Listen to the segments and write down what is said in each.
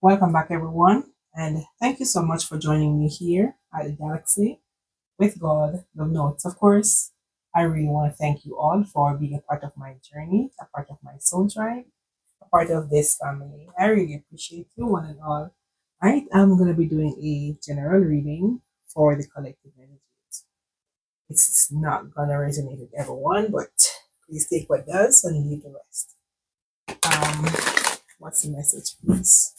Welcome back, everyone, and thank you so much for joining me here at the Galaxy with God, Love Notes. Of course, I really want to thank you all for being a part of my journey, a part of my soul tribe, a part of this family. I really appreciate you, one and all. All right, I'm going to be doing a general reading for the collective energies. It's not going to resonate with everyone, but please take what does and leave the rest. Um, what's the message, please?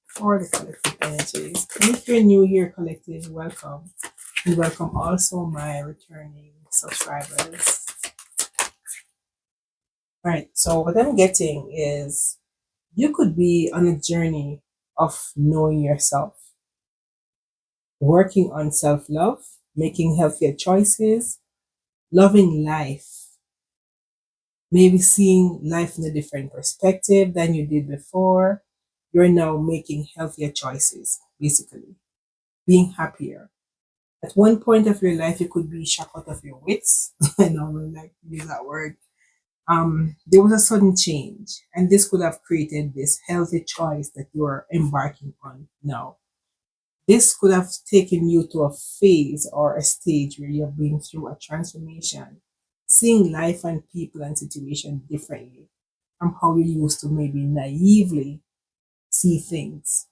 For the collective energies. And if you're new here, collective, welcome. And welcome also my returning subscribers. Right. So what I'm getting is you could be on a journey of knowing yourself, working on self-love, making healthier choices, loving life, maybe seeing life in a different perspective than you did before. You're now making healthier choices, basically, being happier. At one point of your life, you could be shocked out of your wits. I know we like to use that word. There was a sudden change, and this could have created this healthy choice that you are embarking on now. This could have taken you to a phase or a stage where you've been through a transformation, seeing life and people and situations differently from how you used to maybe naively see things.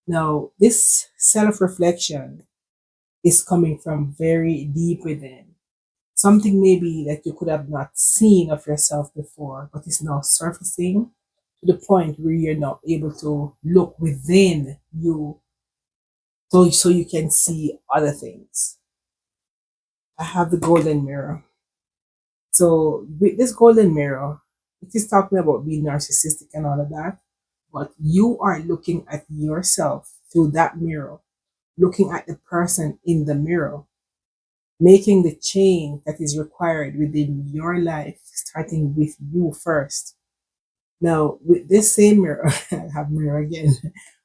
Now, this self reflection is coming from very deep within. Something maybe that you could have not seen of yourself before, but is now surfacing to the point where you're now able to look within you so you can see other things. I have the golden mirror. So with this golden mirror, it is talking about being narcissistic and all of that, but you are looking at yourself through that mirror, looking at the person in the mirror, making the change that is required within your life, starting with you first. Now, with this same mirror, I have mirror again.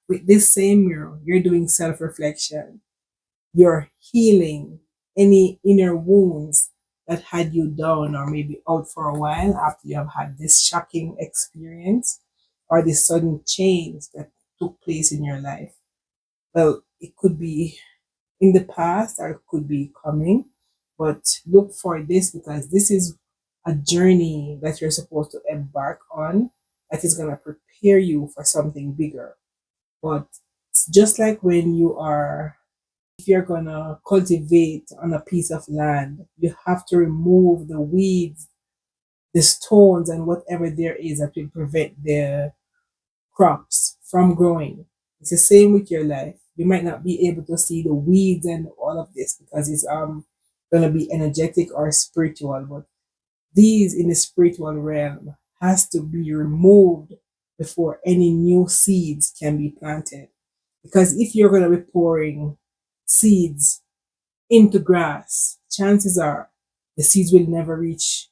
With this same mirror, you're doing self reflection. You're healing any inner wounds that had you down or maybe out for a while after you have had this shocking experience or this sudden change that took place in your life. Well, it could be in the past or it could be coming, but look for this because this is a journey that you're supposed to embark on that is going to prepare you for something bigger. But it's just like when you are, if you're going to cultivate on a piece of land, you have to remove the weeds, the stones, and whatever there is that will prevent the crops from growing. It's the same with your life. You might not be able to see the weeds and all of this because it's gonna be energetic or spiritual, but these in the spiritual realm has to be removed before any new seeds can be planted. Because if you're gonna be pouring seeds into grass, chances are the seeds will never reach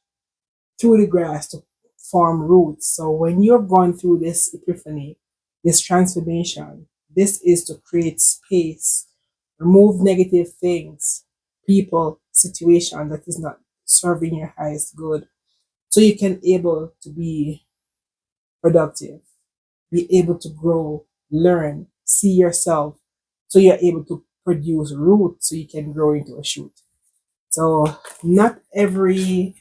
through the grass to form roots. So when you're going through this epiphany, this transformation, this is to create space, remove negative things, people, situation that is not serving your highest good. So you can able to be productive, be able to grow, learn, see yourself. So you're able to produce roots so you can grow into a shoot. So not every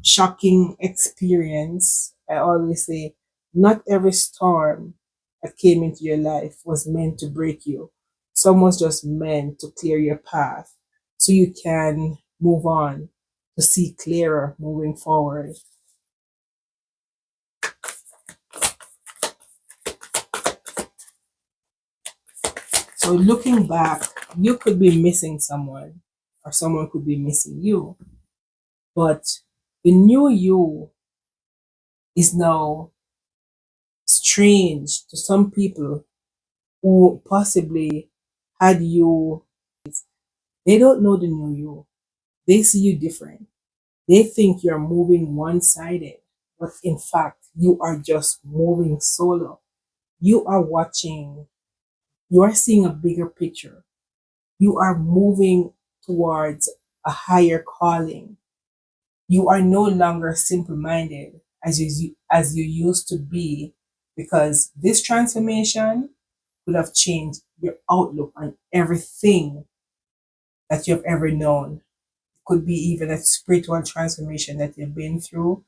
shocking experience, I always say, not every storm that came into your life was meant to break you. Some was just meant to clear your path so you can move on to see clearer moving forward. So looking back, you could be missing someone or someone could be missing you, but the new you is now strange to some people who possibly had you. They don't know the new you. They see you different. They think you're moving one sided, but in fact, you are just moving solo. You are watching, you are seeing a bigger picture. You are moving towards a higher calling. You are no longer simple minded as you used to be because this transformation could have changed your outlook on everything that you've ever known. Could be even a spiritual transformation that you've been through.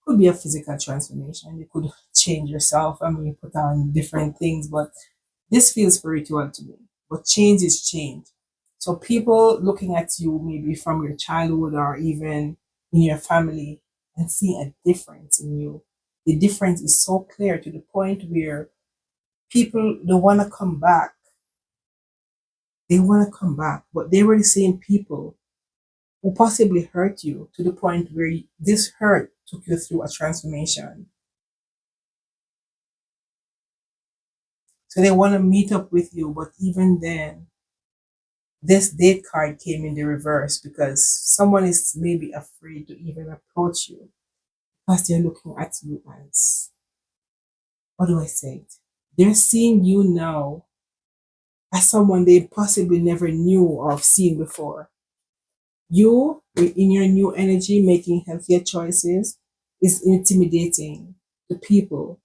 Could be a physical transformation. You could change yourself. I mean, put on different things, but this feels spiritual to me. But change is change. So people looking at you maybe from your childhood or even in your family and seeing a difference in you. The difference is so clear to the point where people don't want to come back. They want to come back, but they were the same people who possibly hurt you to the point where this hurt took you through a transformation. So they want to meet up with you, but even then, this date card came in the reverse because someone is maybe afraid to even approach you because they're looking at you as, what do I say? They're seeing you now as someone they possibly never knew or have seen before. You, in your new energy, making healthier choices is intimidating to people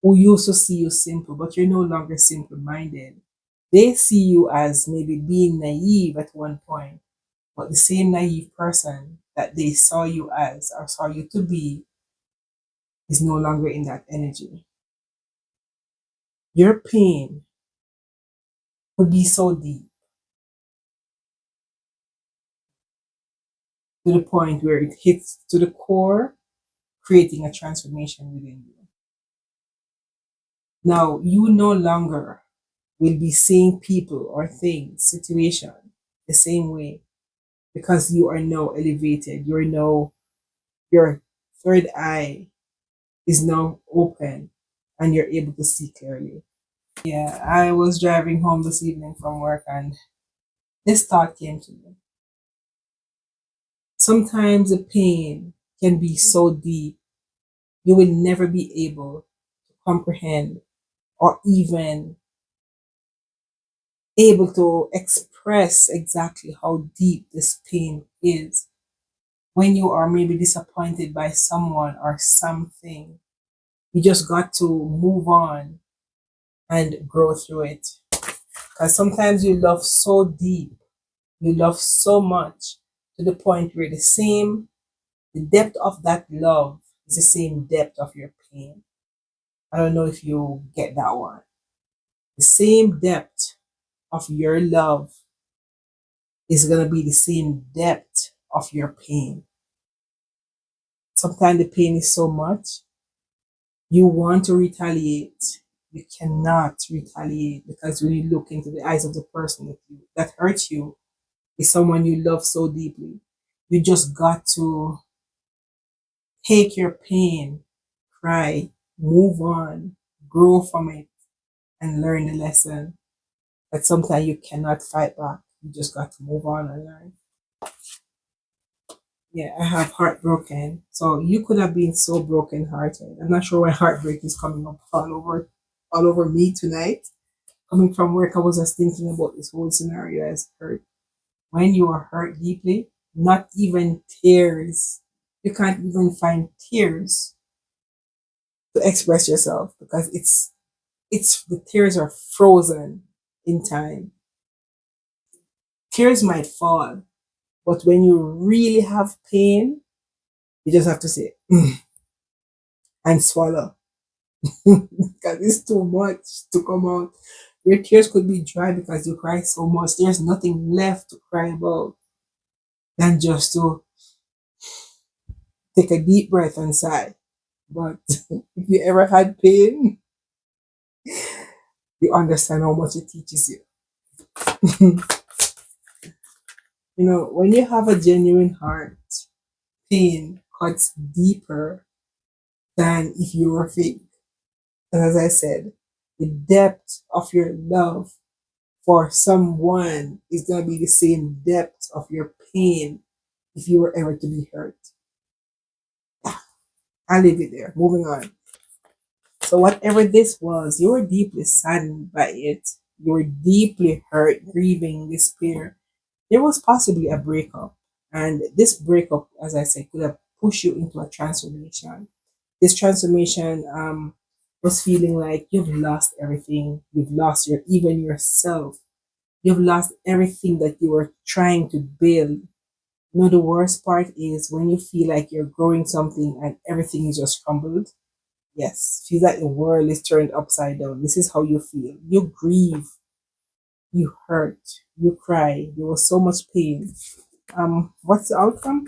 who used to see you simple, but you're no longer simple minded. They see you as maybe being naive at one point, but the same naive person that they saw you as or saw you to be is no longer in that energy. Your pain could be so deep to the point where it hits to the core, creating a transformation within you. Now, you no longer will be seeing people or things, situation the same way because you are now elevated. You're now, your third eye is now open and you're able to see clearly. Yeah, I was driving home this evening from work and this thought came to me. Sometimes the pain can be so deep, you will never be able to comprehend or even able to express exactly how deep this pain is. When you are maybe disappointed by someone or something, you just got to move on and grow through it. Because sometimes you love so deep, you love so much to the point where the depth of that love is the same depth of your pain. I don't know if you get that one. The same depth of your love is going to be the same depth of your pain. Sometimes the pain is so much, you want to retaliate. You cannot retaliate because when you look into the eyes of the person that hurts you, is someone you love so deeply. You just got to take your pain, cry, move on, grow from it, and learn the lesson. But sometimes you cannot fight back. You just got to move on and learn. Yeah, I have heartbroken. So you could have been so broken hearted. I'm not sure why heartbreak is coming up all over me tonight. Coming from work, I was just thinking about this whole scenario as hurt. When you are hurt deeply, not even tears. You can't even find tears to express yourself because it's the tears are frozen in time. Tears might fall, but when you really have pain, you just have to say and swallow because it's too much to come out. Your tears could be dry because you cry so much. There's nothing left to cry about than just to take a deep breath and sigh. But if you ever had pain, you understand how much it teaches you. You know, when you have a genuine heart, pain cuts deeper than if you were fake. And as I said, the depth of your love for someone is going to be the same depth of your pain if you were ever to be hurt. I'll leave it there. Moving on. So, whatever this was, you were deeply saddened by it. You were deeply hurt, grieving, despair. There was possibly a breakup. And this breakup, as I said, could have pushed you into a transformation. This transformation was feeling like you've lost everything. You've lost even yourself. You've lost everything that you were trying to build. The worst part is when you feel like you're growing something and everything is just crumbled. Yes, feel like the world is turned upside down. This is how you feel. You grieve, you hurt, you cry. There was so much pain. What's the outcome?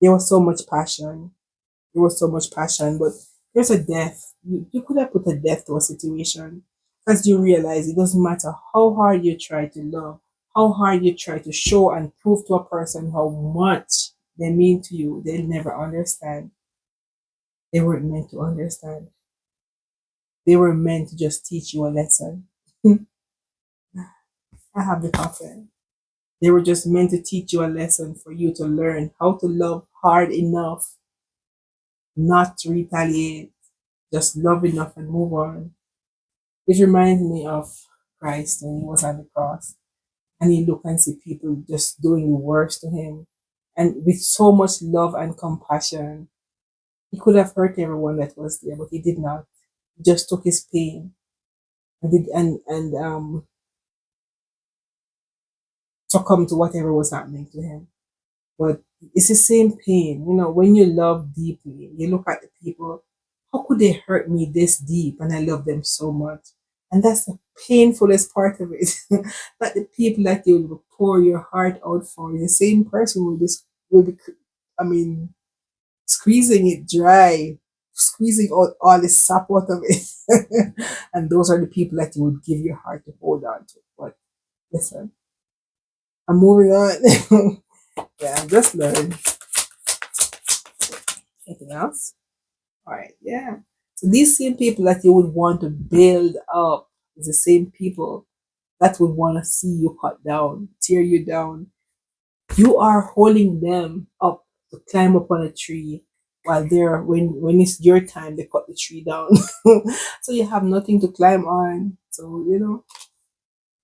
There was so much passion. There was so much passion, but there's a death. You could have put a death to a situation because you realize it doesn't matter how hard you try to love, how hard you try to show and prove to a person how much they mean to you, they'll never understand. They weren't meant to understand. They were meant to just teach you a lesson. I have the confidence. They were just meant to teach you a lesson for you to learn how to love hard enough not to retaliate, just love enough and move on. It reminds me of Christ when he was on the cross and he looked and see people just doing the worst to him. And with so much love and compassion, he could have hurt everyone that was there, but he did not. He just took his pain and did and succumb to whatever was happening to him. But it's the same pain, when you love deeply, you look at the people, how could they hurt me this deep and I love them so much? And that's the painfulest part of it. That the people that you will pour your heart out for, the same person will be, I mean, squeezing it dry, squeezing out all the sap out of it. And those are the people that you would give your heart to hold on to. But listen, I'm moving on. Yeah, I'm just learning. Anything else? All right, yeah. So these same people that you would want to build up is the same people that would want to see you cut down, tear you down. You are holding them up to climb up on a tree while they're when it's your time they cut the tree down. So you have nothing to climb on. So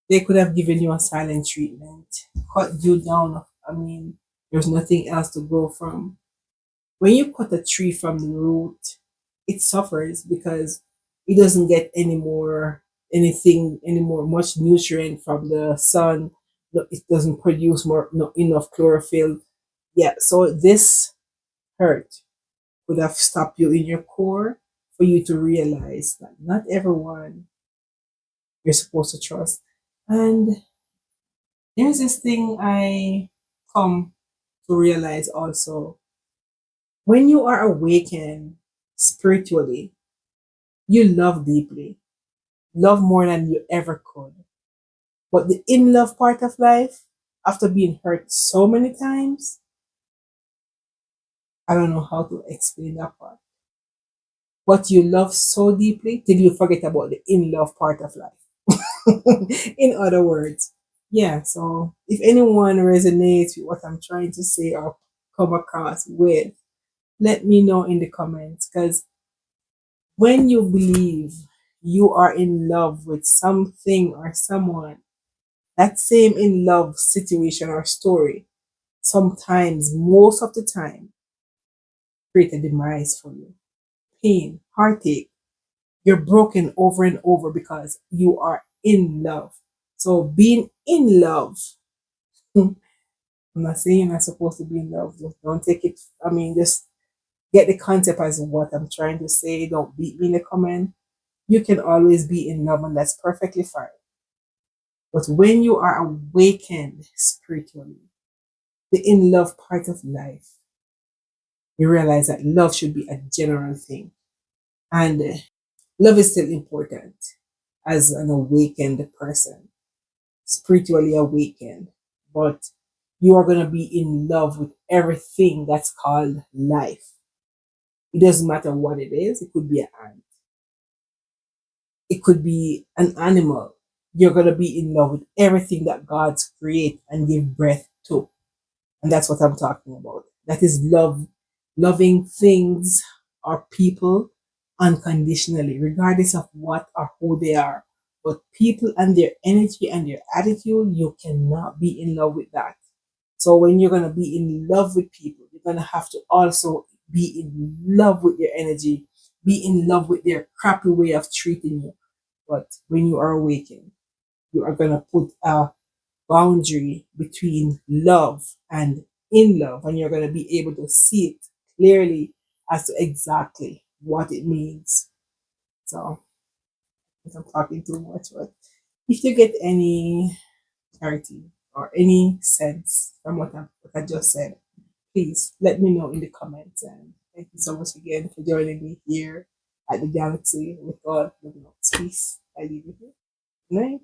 they could have given you a silent treatment, cut you down. I mean, there's nothing else to grow from. When you cut a tree from the root, it suffers because it doesn't get any more much nutrient from the sun. No, it doesn't produce more not enough chlorophyll. Yeah, so this hurt could have stopped you in your core for you to realize that not everyone you're supposed to trust. And there's this thing I come to realize also. When you are awakened spiritually, you love deeply, love more than you ever could. But the in love part of life, after being hurt so many times, I don't know how to explain that part. But you love so deeply till you forget about the in love part of life. In other words, yeah, so if anyone resonates with what I'm trying to say or come across with, let me know in the comments because when you believe you are in love with something or someone, that same in love situation or story, sometimes, most of the time, create a demise for you. Pain, heartache, you're broken over and over because you are in love. So being in love, I'm not saying you're not supposed to be in love. Don't take it, I mean, just get the concept as what I'm trying to say. Don't beat me in the comment. You can always be in love, and that's perfectly fine. But when you are awakened spiritually, the in love part of life, you realize that love should be a general thing. And love is still important as an awakened person, spiritually awakened. But you are going to be in love with everything that's called life. It doesn't matter what it is, it could be an ant, it could be an animal. You're going to be in love with everything that God's create and give breath to. And that's what I'm talking about. That is love, loving things or people unconditionally, regardless of what or who they are. But people and their energy and their attitude, you cannot be in love with that. So when you're going to be in love with people, you're going to have to also be in love with their energy, be in love with their crappy way of treating you. But when you are awakened, you are going to put a boundary between love and in love, and you're going to be able to see it clearly as to exactly what it means. So, I think I'm talking too much, but if you get any clarity or any sense from what I just said, please let me know in the comments. And thank you so much again for joining me here at the Galaxy with God. Living Peace. I leave you here. Good night.